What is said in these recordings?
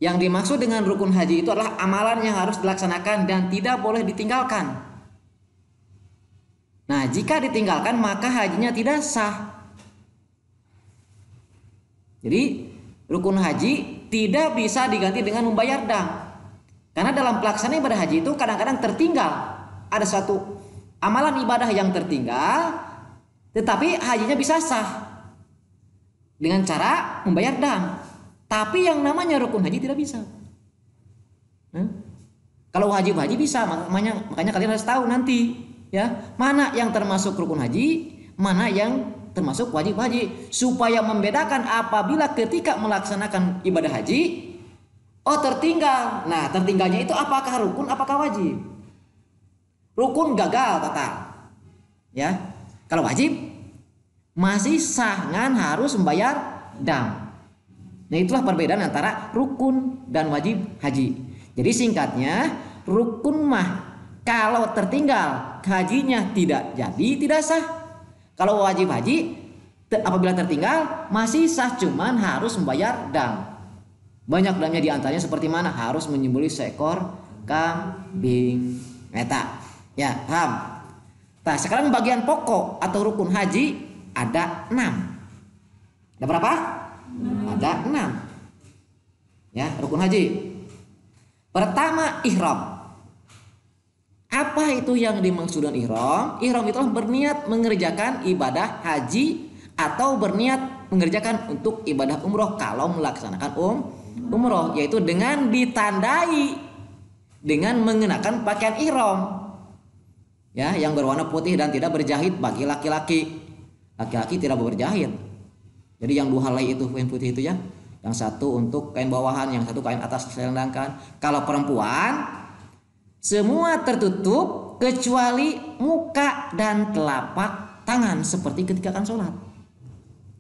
Yang dimaksud dengan rukun haji itu adalah amalan yang harus dilaksanakan dan tidak boleh ditinggalkan. Nah, jika ditinggalkan maka hajinya tidak sah. Jadi rukun haji tidak bisa diganti dengan membayar dam. Karena dalam pelaksanaan ibadah haji itu kadang-kadang tertinggal. Ada suatu amalan ibadah yang tertinggal, tetapi hajinya bisa sah dengan cara membayar dam. Tapi yang namanya rukun haji tidak bisa. Kalau wajib haji bisa, makanya kalian harus tahu nanti ya, mana yang termasuk rukun haji, mana yang termasuk wajib haji, supaya membedakan apabila ketika melaksanakan ibadah haji tertinggal. Nah, tertinggalnya itu apakah rukun apakah wajib? Rukun gagal total. Ya. Kalau wajib masih sah ngan harus membayar dam. Nah, itulah perbedaan antara rukun dan wajib haji. Jadi singkatnya, rukun mah kalau tertinggal hajinya tidak jadi, tidak sah. Kalau wajib haji apabila tertinggal masih sah, cuman harus membayar dam. Banyak damnya, diantaranya seperti mana? Harus menyembelih seekor kambing. Eta. Ya, paham. Nah, sekarang bagian pokok atau rukun haji ada 6. Ada berapa? Ada 6. Ya, rukun haji. Pertama, ihram. Apa itu yang dimaksud dengan ihram? Ihram itu berniat mengerjakan ibadah haji atau berniat mengerjakan untuk ibadah umroh kalau melaksanakan umroh, yaitu dengan ditandai dengan mengenakan pakaian ihram. Ya, yang berwarna putih dan tidak berjahit bagi laki-laki. Laki-laki tidak berjahit. Jadi yang 2 helai itu kain putih itu ya. Yang satu untuk kain bawahan, yang satu kain atas selendangkan. Kalau perempuan semua tertutup kecuali muka dan telapak tangan seperti ketika akan sholat.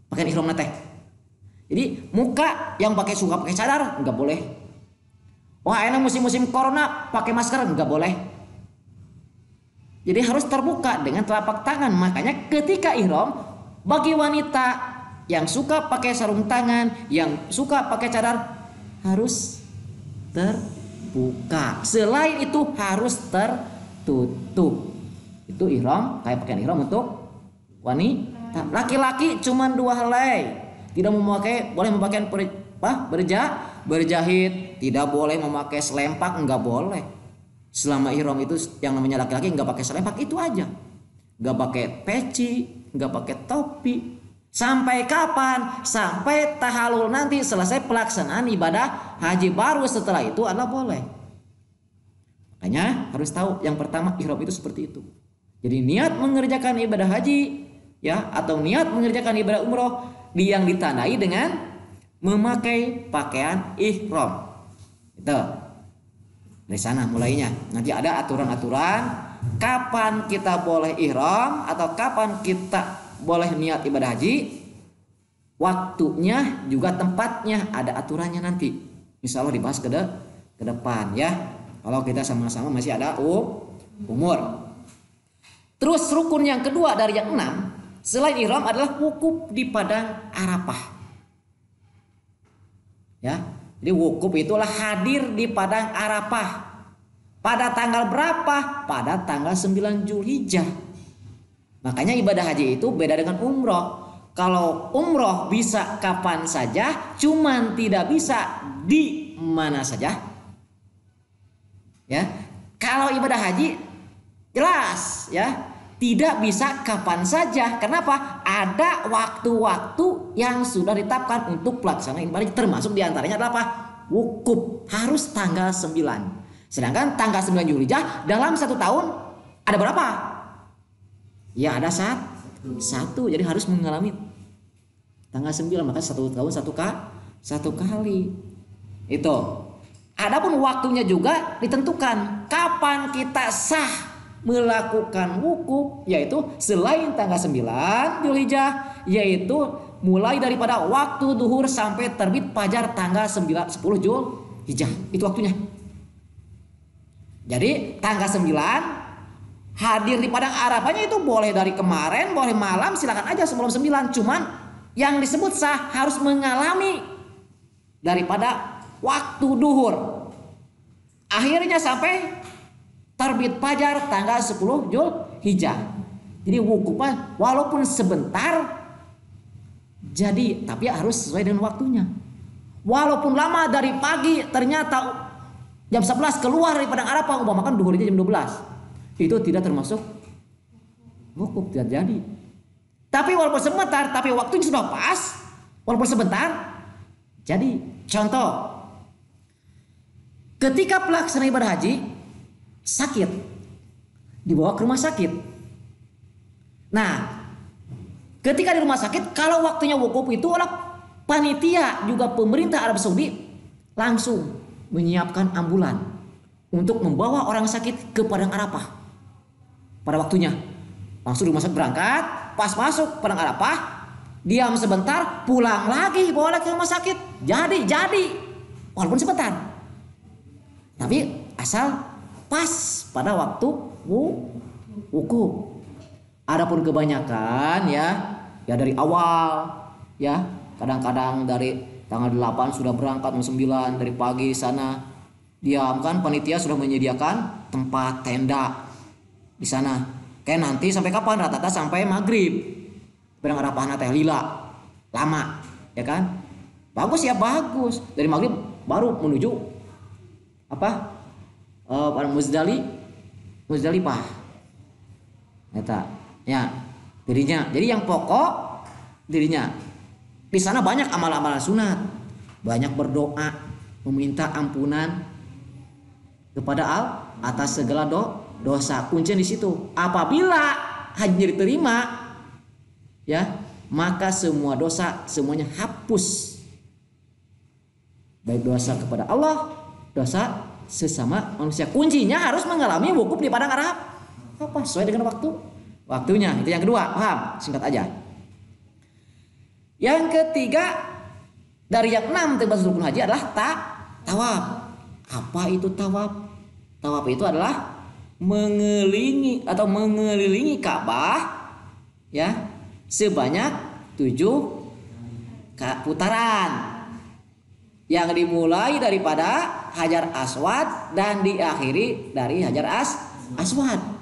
Pakaian ihram teh. Jadi muka yang suka pakai cadar nggak boleh. Wah, enak musim-musim corona pakai masker nggak boleh. Jadi harus terbuka dengan telapak tangan. Makanya ketika ihram bagi wanita yang suka pakai sarung tangan, yang suka pakai cadar harus terbuka. Selain itu harus tertutup. Itu ihram, kayak pakaian ihram untuk wanita. Laki-laki cuma 2 helai. Tidak boleh memakai berjahit, tidak boleh memakai selempak, enggak boleh. Selama ihram itu yang namanya laki-laki enggak pakai selempak, itu aja. Enggak pakai peci, enggak pakai topi. Sampai kapan? Sampai tahalul nanti selesai pelaksanaan ibadah haji, baru setelah itu adalah boleh. Makanya harus tahu yang pertama ihram itu seperti itu. Jadi niat mengerjakan ibadah haji ya atau niat mengerjakan ibadah umroh yang ditandai dengan memakai pakaian ihram. Itu. Dari sana mulainya. Nanti ada aturan-aturan kapan kita boleh ihram atau kapan kita boleh niat ibadah haji. Waktunya juga tempatnya ada aturannya nanti. Insya Allah dibahas ke depan ya. Kalau kita sama-sama masih ada umur. Terus rukun yang kedua dari yang 6 selain ihram adalah wukuf di padang Arafah. Ya. Jadi wukuf itulah hadir di padang Arafah. Pada tanggal berapa? Pada tanggal 9 Zulhijjah. Makanya ibadah haji itu beda dengan umroh. Kalau umroh bisa kapan saja, cuman tidak bisa di mana saja. Ya. Kalau ibadah haji jelas ya, tidak bisa kapan saja. Kenapa? Ada waktu-waktu yang sudah ditetapkan untuk pelaksanaan ibadah, termasuk diantaranya adalah apa? Wukuf harus tanggal 9. Sedangkan tanggal 9 Zulhijjah dalam 1 tahun ada berapa? Ya ada satu. Jadi harus mengalami tanggal 9, maka 1 tahun 1 kali. Itu. Adapun waktunya juga ditentukan kapan kita sah melakukan wukuf, yaitu selain tanggal 9 Zulhijjah, yaitu mulai daripada waktu duhur sampai terbit fajar tanggal 10 Zulhijjah. Itu waktunya. Jadi tanggal 9 hadir di padang Arafahnya itu boleh dari kemarin, boleh malam, silakan aja sebelum 9. Cuman yang disebut sah harus mengalami daripada waktu duhur. Akhirnya sampai terbit fajar tanggal 10 Zulhijjah. Jadi wukufnya walaupun sebentar, jadi tapi harus sesuai dengan waktunya. Walaupun lama dari pagi, ternyata jam 11 keluar dari Padang Arafah, umpamakan duhurnya jam 12. Itu tidak termasuk wukuf, tidak jadi. Tapi walaupun sebentar, tapi waktunya sudah pas, walaupun sebentar, jadi. Contoh, ketika pelaksana ibadah haji sakit, dibawa ke rumah sakit. Nah, ketika di rumah sakit, kalau waktunya wukuf itu adalah panitia juga pemerintah Arab Saudi langsung menyiapkan ambulan untuk membawa orang sakit ke Padang Arafah pada waktunya. Langsung rumah sakit berangkat, pas masuk Padang Arafah, diam sebentar, pulang lagi, bawa lagi ke rumah sakit. Jadi walaupun sebentar, tapi asal pas pada waktu wukuf. Adapun kebanyakan ya dari awal ya, kadang-kadang dari tanggal 8 sudah berangkat jam 9 dari pagi di sana. Diam kan, panitia sudah menyediakan tempat tenda di sana. Kayak nanti sampai kapan? Rata-rata sampai maghrib. Padang Arafah teh lila lama, ya kan? Bagus ya, bagus. Dari maghrib baru menuju apa? Muzdalifah. Ya, dirinya. Jadi yang pokok dirinya. Di sana banyak amal-amalan sunat, banyak berdoa, meminta ampunan kepada Allah atas segala dosa. Kuncinya di situ. Apabila haji diterima, ya, maka semua dosa semuanya hapus. Baik dosa kepada Allah, dosa sesama manusia. Kuncinya harus mengalami wukuf di Padang Arafah. Apa? Sesuai dengan waktunya. Itu yang kedua, paham? Singkat aja. Yang ketiga, dari yang 6 termasuk rukun haji adalah tawaf. Apa itu tawaf? Tawaf itu adalah mengelilingi Ka'bah ya sebanyak 7 putaran, yang dimulai daripada Hajar Aswad dan diakhiri dari Hajar Aswad.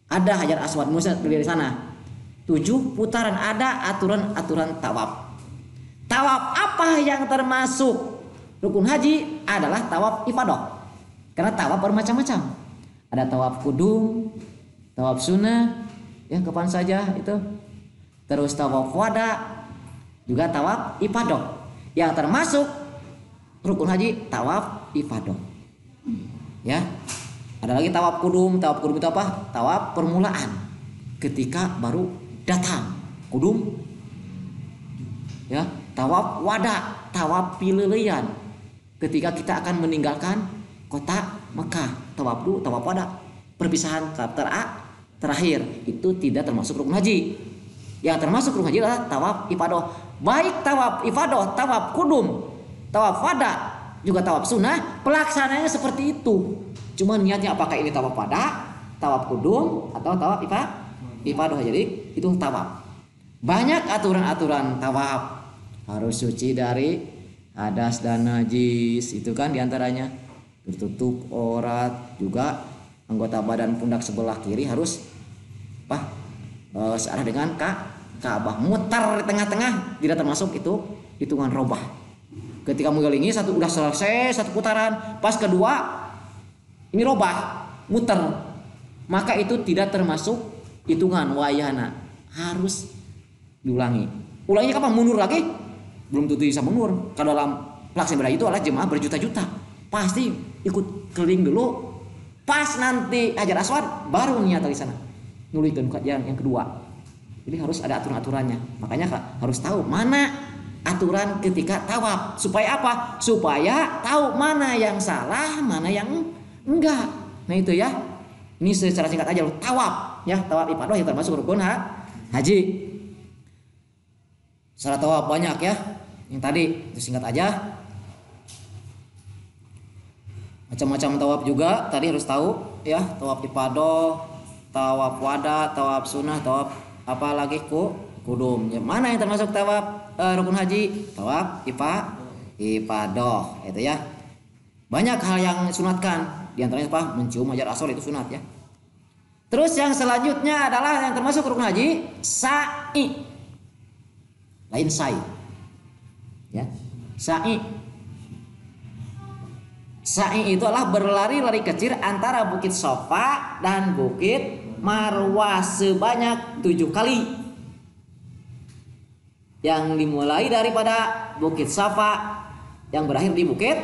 Ada Hajar Aswad, Musa dari sana. 7 putaran, ada aturan-aturan tawaf. Tawaf apa yang termasuk rukun haji adalah tawaf ifadah. Karena tawaf bermacam-macam. Ada tawaf kudum, tawaf sunnah, ya kapan saja itu. Terus tawaf wada, juga tawaf ifadah. Yang termasuk rukun haji tawaf ifadah. Ya. Ada lagi tawaf kudum. Tawaf kudum itu apa? Tawaf permulaan. Ketika baru datang kudum. Ya, tawaf wada, tawaf pililian. Ketika kita akan meninggalkan kota Mekah, tawaf dulu, tawaf wada, perpisahan terakhir. Itu tidak termasuk rukun haji. Yang termasuk rukun haji adalah tawaf ifadah. Baik tawaf ifadah, tawaf kudum, tawaf wada, juga tawaf sunnah, pelaksanaannya seperti itu. Cuma niatnya apakah ini tawaf wada, tawaf kudum, atau tawaf ifadah. Jadi itu tawaf. Banyak aturan-aturan tawaf. Harus suci dari hadas dan najis, itu kan diantaranya. Tertutup aurat, juga anggota badan pundak sebelah kiri harus searah dengan Ka'bah. Mutar di tengah-tengah tidak termasuk itu hitungan robah. Ketika mengelilingi udah selesai satu putaran, pas kedua ini robah, muter, maka itu tidak termasuk hitungan wayana, harus diulangi. Ulanginya kapan? Mundur lagi? Belum tentu bisa mundur. Kalau dalam pelaksanaan ibadah itu adalah jemaah berjuta-juta, pasti ikut keliling dulu. Pas nanti Hajar Aswad baru niat di sana, nulihkan yang kedua. Jadi harus ada aturan-aturannya. Makanya harus tahu mana aturan ketika tawaf. Supaya apa? Supaya tahu mana yang salah, mana yang enggak. Nah itu ya. Ini secara singkat aja tawaf ya, tawaf ifadah yang termasuk rukun haji. Syarat tawaf banyak ya. Yang tadi itu singkat aja. Macam-macam tawaf juga tadi harus tahu ya, tawaf ifadah, tawaf wada, tawaf sunnah, tawaf apalagi kudum. Ya, mana yang termasuk tawaf rukun haji? Tawaf ifadah, itu ya. Banyak hal yang sunatkan, di antaranya apa? Mencium hajar aswad itu sunat ya. Terus yang selanjutnya adalah yang termasuk rukun haji, sa'i. Lain sa'i. Ya. Sa'i. Sa'i itu adalah berlari-lari kecil antara Bukit Sofa dan Bukit Marwah sebanyak 7 kali. Yang dimulai daripada Bukit Safa yang berakhir di Bukit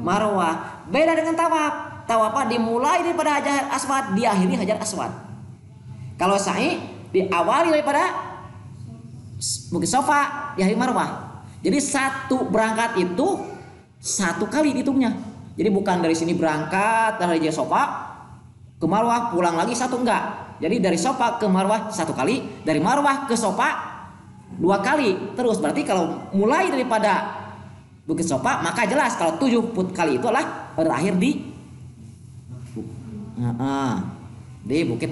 Marwah. Beda dengan tawaf. Tawaf dimulai daripada Hajar Aswad, diakhiri Hajar Aswad. Kalau sa'i diawali daripada Bukit Safa, diakhiri Marwah. Jadi satu berangkat itu 1 kali dihitungnya. Jadi bukan dari sini berangkat dari Hajar Safa ke Marwah pulang lagi 1, enggak. Jadi dari Safa ke Marwah 1 kali, dari Marwah ke Safa 2 kali. Terus berarti kalau mulai daripada Bukit Safa, maka jelas kalau 7 kali itu adalah berakhir di Bukit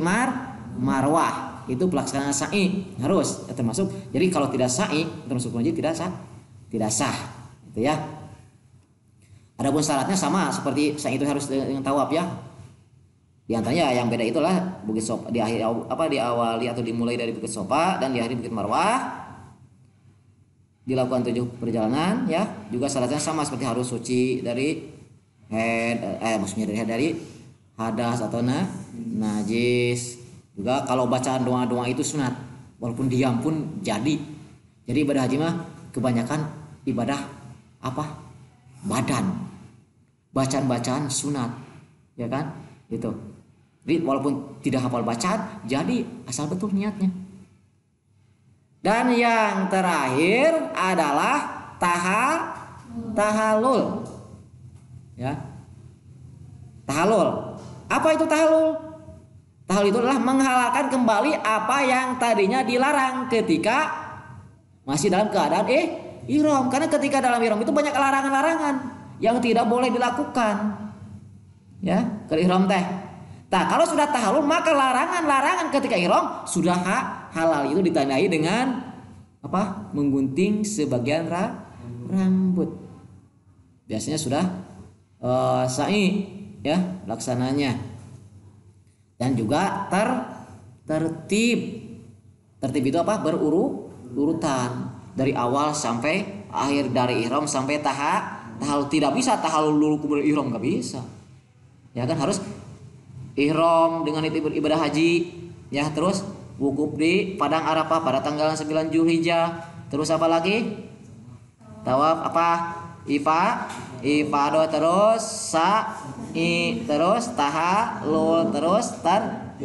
Marwah. Itu pelaksanaan sa'i harus termasuk. Jadi kalau tidak sa'i termasuk haji tidak sah itu ya. Adapun syaratnya sama seperti sa'i itu harus dengan tawaf ya. Di antaranya yang beda itulah Bukit Safa diawali atau dimulai dari Bukit Safa dan diakhiri Bukit Marwah. Dilakukan 7 perjalanan ya. Juga syaratnya sama seperti harus suci dari maksudnya dari hadas atau najis. Juga kalau bacaan doa-doa itu sunat, walaupun diam pun jadi. Jadi ibadah haji mah kebanyakan ibadah apa? Badan. Bacaan-bacaan sunat. Ya kan? Itu. Jadi walaupun tidak hafal bacaan, jadi asal betul niatnya. Dan yang terakhir adalah tahallul. Ya. Tahallul. Apa itu tahallul? Tahallul itu adalah menghalalkan kembali apa yang tadinya dilarang ketika masih dalam keadaan ihram. Karena ketika dalam ihram itu banyak larangan-larangan yang tidak boleh dilakukan. Ya, ke ihram teh. Nah, kalau sudah tahallul maka larangan-larangan ketika ihram sudah halal. Itu ditandai dengan apa? Menggunting sebagian rambut. Biasanya sudah sa'i ya laksananya. Dan juga tertib. Tertib itu apa? Berurutan dari awal sampai akhir, dari ihram sampai tahallul. Tidak bisa tahallul dulu kemudian ihram, enggak bisa. Ya kan harus ihram dengan ibadah haji ya, terus wukuf di Padang Arafah pada tanggal 9 Zulhijjah. Terus apa lagi? Tawaf apa? Ifadah, terus sa'i, terus tahallul, terus 6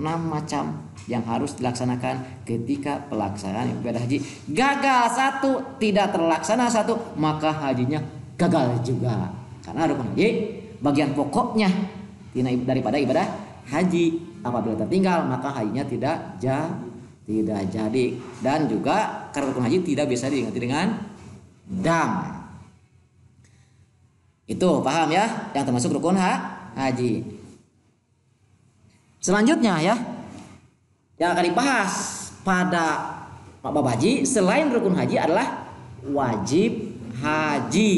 macam yang harus dilaksanakan ketika pelaksanaan ibadah haji. Gagal 1, tidak terlaksana 1, maka hajinya gagal juga. Karena rukun haji bagian pokoknya daripada ibadah haji. Apabila tertinggal maka hajinya tidak jadi. Dan juga karena rukun haji tidak bisa diganti dengan dam. Itu paham ya, yang termasuk rukun haji. Selanjutnya ya, yang akan dibahas pada bab haji selain rukun haji adalah wajib haji.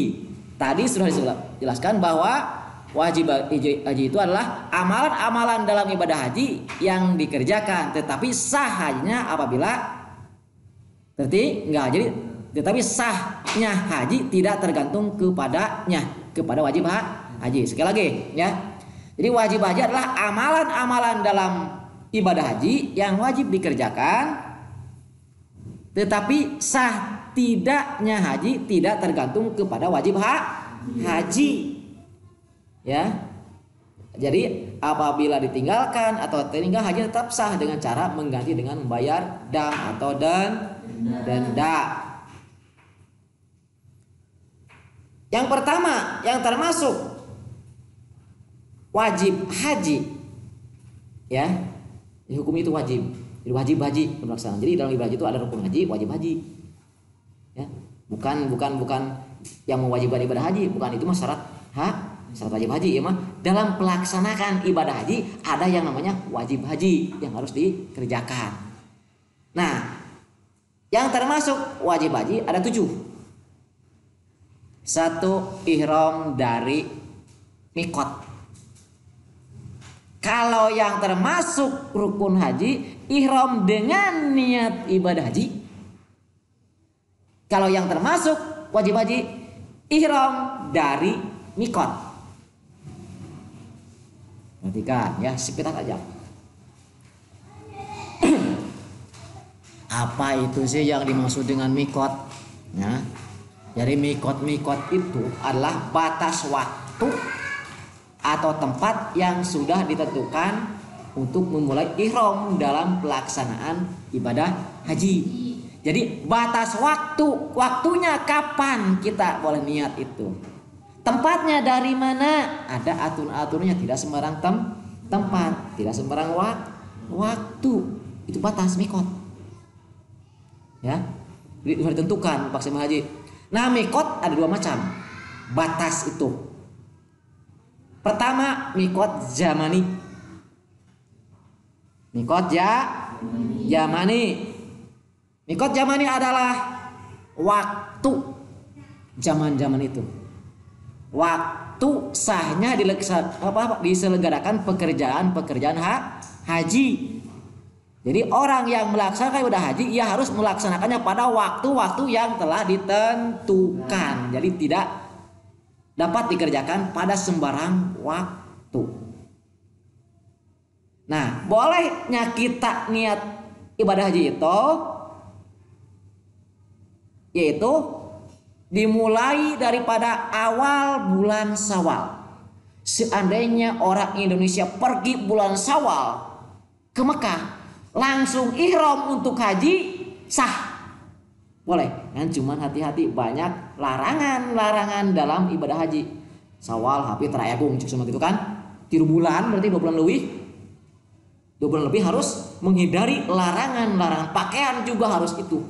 Tadi sudah dijelaskan bahwa wajib haji itu adalah amalan-amalan dalam ibadah haji yang dikerjakan, tetapi sah hajinya apabila tetapi sahnya haji tidak tergantung kepada wajib haji. Sekali lagi ya. Jadi wajib haji adalah amalan-amalan dalam ibadah haji yang wajib dikerjakan, tetapi sah tidaknya haji tidak tergantung kepada wajib haji. Ya. Jadi apabila ditinggalkan atau tertinggal haji tetap sah dengan cara mengganti dengan membayar dam atau denda. Yang pertama yang termasuk wajib haji ya, hukum itu wajib. Jadi wajib haji pelaksanaan. Jadi dalam ibadah haji itu ada rukun haji, wajib haji. Ya, bukan yang mewajibkan ibadah haji, bukan itu syarat syarat wajib haji ya mah. Dalam pelaksanaan ibadah haji ada yang namanya wajib haji yang harus dikerjakan. Nah, yang termasuk wajib haji ada 7. Satu, ihram dari mikot. Kalau yang termasuk rukun haji, ihram dengan niat ibadah haji. Kalau yang termasuk wajib haji, ihram dari mikot. Perhatikan ya, sekitar aja. Apa itu sih yang dimaksud dengan mikot? Ya. Jadi mikot itu adalah batas waktu atau tempat yang sudah ditentukan untuk memulai ihram dalam pelaksanaan ibadah haji. Jadi batas waktunya kapan kita boleh niat itu. Tempatnya dari mana? Ada aturan-aturannya, tidak sembarang tempat, tidak sembarang waktu. Itu batas mikot. Ya. Jadi sudah ditentukan pelaksanaan haji. Nah, mikot ada dua macam batas itu. Pertama, mikot zamani. Mikot zamani. Mikot zamani adalah waktu zaman-zaman itu. Waktu sahnya diselenggarakan pekerjaan haji. Jadi orang yang melaksanakan ibadah haji, ia harus melaksanakannya pada waktu-waktu yang telah ditentukan. Jadi tidak dapat dikerjakan pada sembarang waktu. Nah, bolehnya kita niat ibadah haji itu yaitu dimulai daripada awal bulan Syawal. Seandainya orang Indonesia pergi bulan Syawal ke Mekah, langsung ihram untuk haji, sah, boleh. Kan cuman hati-hati, banyak larangan dalam ibadah haji. Syawal, hapi, terayagung, cek semua gitu kan. 3 bulan berarti 2 bulan lebih. 2 bulan lebih harus menghindari larangan. Pakaian juga harus itu.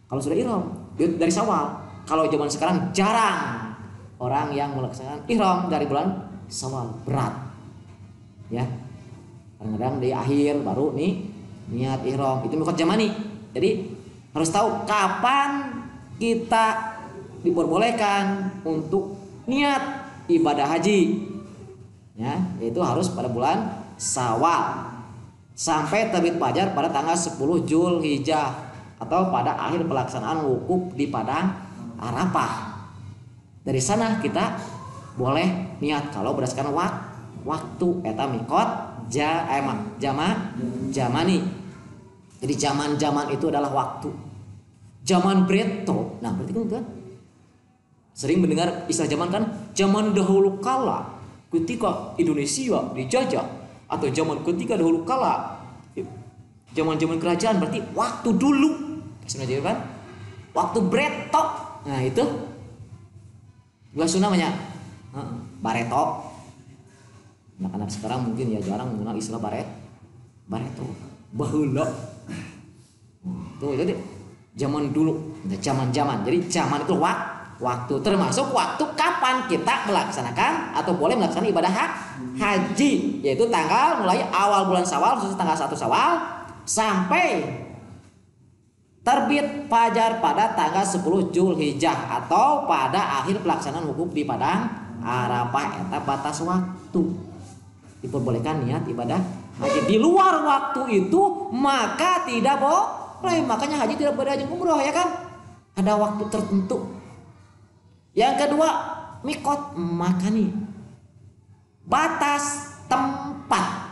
Kalau sudah ihram dari Syawal. Kalau zaman sekarang jarang orang yang melaksanakan ihram dari bulan Syawal, berat. Ya. Kadang-kadang di akhir baru nih niat ihram, itu mikot zamani. Jadi harus tahu kapan kita diperbolehkan untuk niat ibadah haji. Ya, yaitu harus pada bulan Syawal sampai terbit fajar pada tanggal 10 Zulhijjah atau pada akhir pelaksanaan wukuf di padang Arafah. Dari sana kita boleh niat kalau berdasarkan waktu eta mikot zamani. Jadi zaman itu adalah waktu. Zaman Breto. Nah, berarti kan sering mendengar istilah zaman kan, zaman dahulu kala ketika Indonesia dijajah, atau zaman ketika dahulu kala zaman kerajaan, berarti waktu dulu. Sebenarnya kan waktu Breto. Nah, itu bahasa namanya Bareto. Anak-anak sekarang mungkin ya jarang mengenal istilah Bareto. Baheula. Tuh, jadi zaman dulu, zaman. Jadi zaman itu waktu, termasuk waktu kapan kita melaksanakan atau boleh melaksanakan ibadah haji, yaitu tanggal mulai awal bulan Syawal, khusus tanggal 1 Syawal sampai terbit fajar pada tanggal 10 Zulhijjah atau pada akhir pelaksanaan wukuf di padang Arafah. Eta batas waktu. Diperbolehkan niat ibadah haji. Di luar waktu itu maka tidak boleh. Makanya haji tidak boleh haji umroh, ya kan? Ada waktu tertentu. Yang kedua, mikot makani. Batas tempat.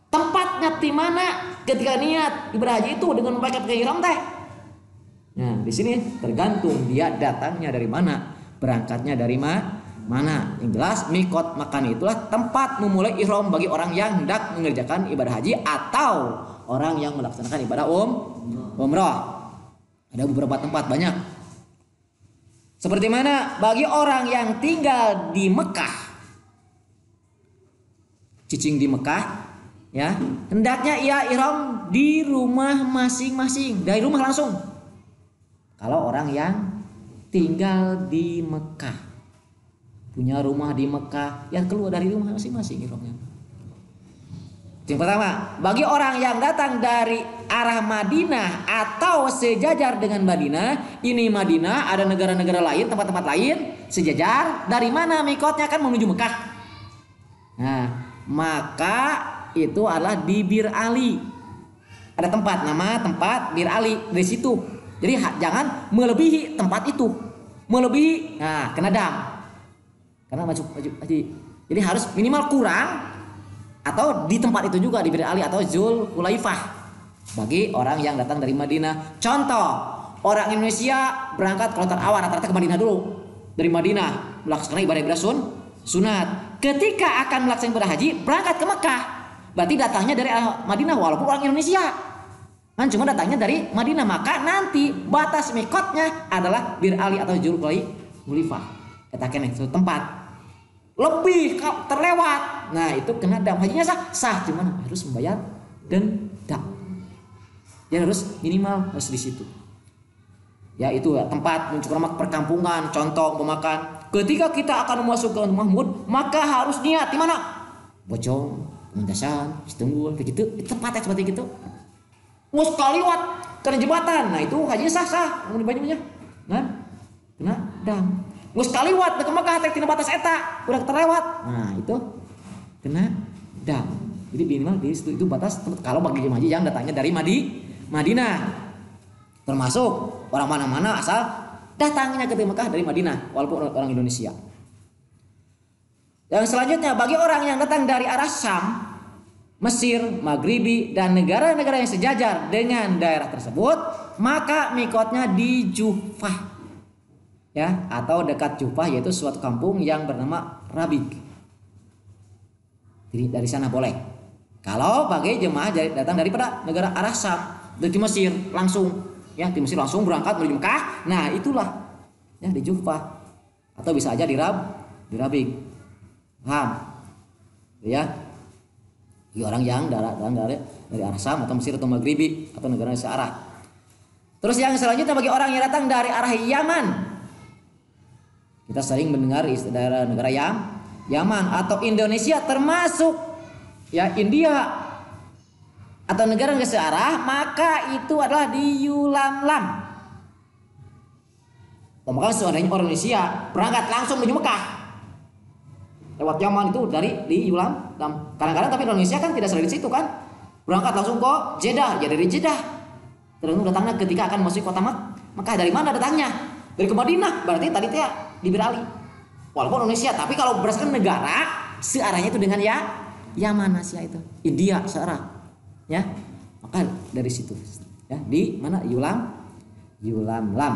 Tempatnya di mana ketika niat ibadah haji itu dengan memakai ihram teh. Nah, di sini tergantung dia datangnya dari mana, berangkatnya dari mana. Yang jelas mikot makan itulah tempat memulai ihram bagi orang yang hendak mengerjakan ibadah haji atau orang yang melaksanakan ibadah umrah. Ada beberapa tempat, banyak. Seperti mana bagi orang yang tinggal di Mekah, cicing di Mekah, ya, hendaknya ia ihram di rumah masing-masing, dari rumah langsung. Kalau orang yang tinggal di Mekah, punya rumah di Mekah, yang keluar dari rumah masing-masing ihramnya. Yang pertama, bagi orang yang datang dari arah Madinah atau sejajar dengan Madinah, ini Madinah, ada negara-negara lain, tempat-tempat lain sejajar. Dari mana mikotnya? Kan menuju Mekah. Nah, maka itu adalah di Bir Ali. Ada tempat, nama tempat Bir Ali di situ. Jadi jangan melebihi tempat itu. Melebihi, nah kena dam. Karena maju. Jadi harus minimal kurang. Atau di tempat itu juga di Bir Ali atau Zul Hulaifah bagi orang yang datang dari Madinah. Contoh, orang Indonesia berangkat kloter awal rata-rata ke Madinah dulu. Dari Madinah melaksanakan ibadah sunat. Ketika akan melaksanakan ibadah haji, berangkat ke Mekah. Berarti datangnya dari Madinah walaupun orang Indonesia. Kan cuma datangnya dari Madinah, maka nanti batas mikotnya adalah Bir Ali atau Zul Hulaifah. Katakan itu tempat lebih terlewat, nah itu kena dam. Hajinya sah, cuman harus membayar denda. Ya harus minimal harus di situ. Ya itu ya, tempat mencukur perkampungan. Contoh memakan. Ketika kita akan masuk ke Mahmud, maka harus niat di mana? Bocong, Muntasan, Istanbul, begitu. Itu tempatnya seperti gitu. Mus kaliwat kena jembatan, nah itu hajinya sah, mau dibayarnya. Nah, kena dam. Mus kaliwat ke Mekah tek tina batas eta udah terlewat. Nah, itu kena dam. Jadi minimal di situ itu batas kalau bagi jemaah haji yang datangnya dari Madinah. Termasuk orang mana-mana asal datangnya ke Mekah dari Madinah walaupun orang Indonesia. Yang selanjutnya bagi orang yang datang dari arah Syam, Mesir, Maghribi dan negara-negara yang sejajar dengan daerah tersebut, maka mikotnya di Juhfah. Ya, atau dekat Juhfah, yaitu suatu kampung yang bernama Rabik. Jadi dari sana boleh. Kalau bagi jemaah datang daripada negara arah Syam, dari Mesir langsung, ya di Mesir langsung berangkat menuju Mekah. Nah itulah ya di Juhfah, atau bisa aja di Rabik. Paham? Ya, di orang yang datang dari arah Syam atau Mesir atau Maghribi atau negara searah. Terus yang selanjutnya bagi orang yang datang dari arah Yaman. Kita sering mendengar daerah negara Yaman atau Indonesia, termasuk ya India atau negara searah, maka itu adalah di Yulamlam. Maka seandainya orang Indonesia berangkat langsung menuju Mekah lewat Yaman itu di Yulamlam. Kadang-kadang tapi Indonesia kan tidak selalu di situ kan, berangkat langsung ke Jeddah, ya dari Jeddah. Terus datangnya ketika akan masuk kota Mekah, dari mana datangnya? Dari ke Madinah, berarti tadi teh di Bir Ali. Walaupun Indonesia, tapi kalau berdasarkan negara searahnya itu dengan Yaman Asia itu, India searah. Ya. Maka dari situ. Ya, di mana? Yulamlam.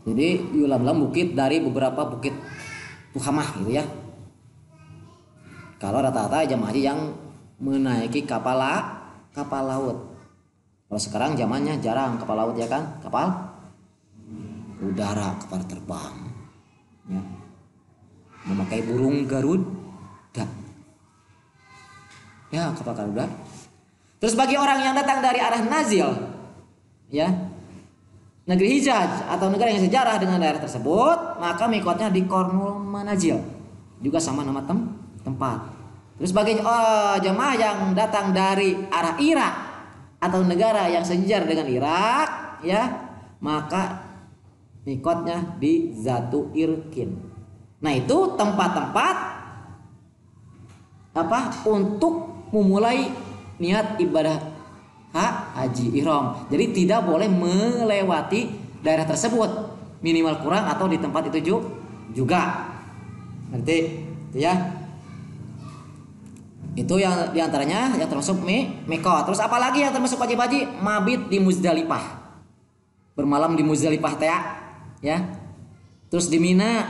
Jadi Yulamlam bukit dari beberapa bukit Tuhamah gitu ya. Kalau rata-rata jamaah haji yang menaiki kapal laut. Kalau sekarang zamannya jarang kapal laut ya kan, kapal udara, kapal terbang, ya. Memakai burung Garuda, ya kapal Garuda. Terus bagi orang yang datang dari arah Nazil, ya negeri Hijaz atau negara yang sejarah dengan daerah tersebut, maka mikotnya di Kornul Manazil, juga sama nama tempat. Terus bagi jemaah yang datang dari arah Irak atau negara yang sejajar dengan Irak, ya maka mikotnya di Zatu Irkin. Nah itu tempat-tempat apa untuk memulai niat ibadah haji ihram. Jadi tidak boleh melewati daerah tersebut, minimal kurang atau di tempat itu juga. Nanti ya. Itu yang diantaranya yang termasuk mikot. Terus apalagi yang termasuk wajib haji? Mabit di Muzdalifah, bermalam di Muzdalifah ya. Terus di Mina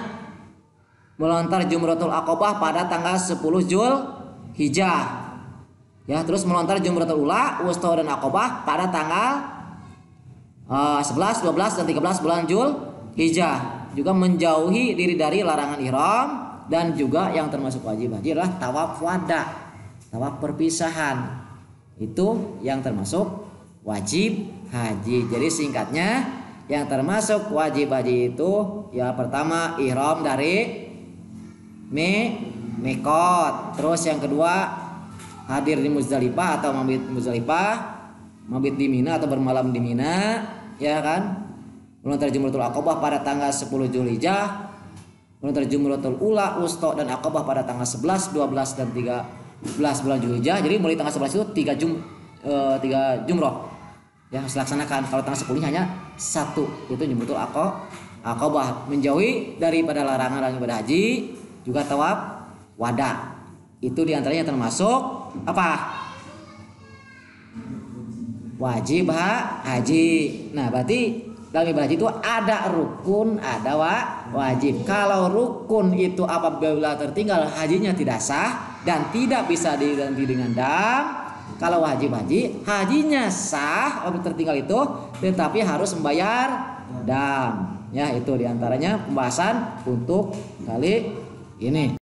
melontar Jumratul Aqobah pada tanggal 10 Zulhijjah. Ya, terus melontar Jumratul Ula, Wusta dan Aqobah pada tanggal 11, 12 dan 13 bulan Zulhijjah. Juga menjauhi diri dari larangan ihram, dan juga yang termasuk wajib haji adalah tawaf wada, tawaf perpisahan. Itu yang termasuk wajib haji. Jadi singkatnya yang termasuk wajib haji itu ya pertama ihram dari mikot. Terus yang kedua hadir di Muzdalifah atau mabit Muzdalifah, mabit di Mina atau bermalam di Mina, ya kan? Melontar Jumratul Aqabah pada tanggal 10 Zulhijjah, melontar Jumratul Ula, Wusta dan Aqabah pada tanggal 11, 12 dan 13 bulan Zulhijjah. Jadi mulai tanggal 11 itu 3 jumroh yang harus dilaksanakan. Kalau tanggal 10 hanya 1, itu Jumratul Aqabah, menjauhi daripada larangan ibadah haji, juga tawaf wada. Itu diantaranya termasuk apa? Wajib haji. Nah, berarti dalam ibadah haji itu ada rukun, ada wajib. Kalau rukun itu apabila tertinggal hajinya tidak sah dan tidak bisa diganti dengan dam. Kalau wajib haji, hajinya sah apabila tertinggal itu, tetapi harus membayar dam. Ya, itu diantaranya pembahasan untuk kali ini.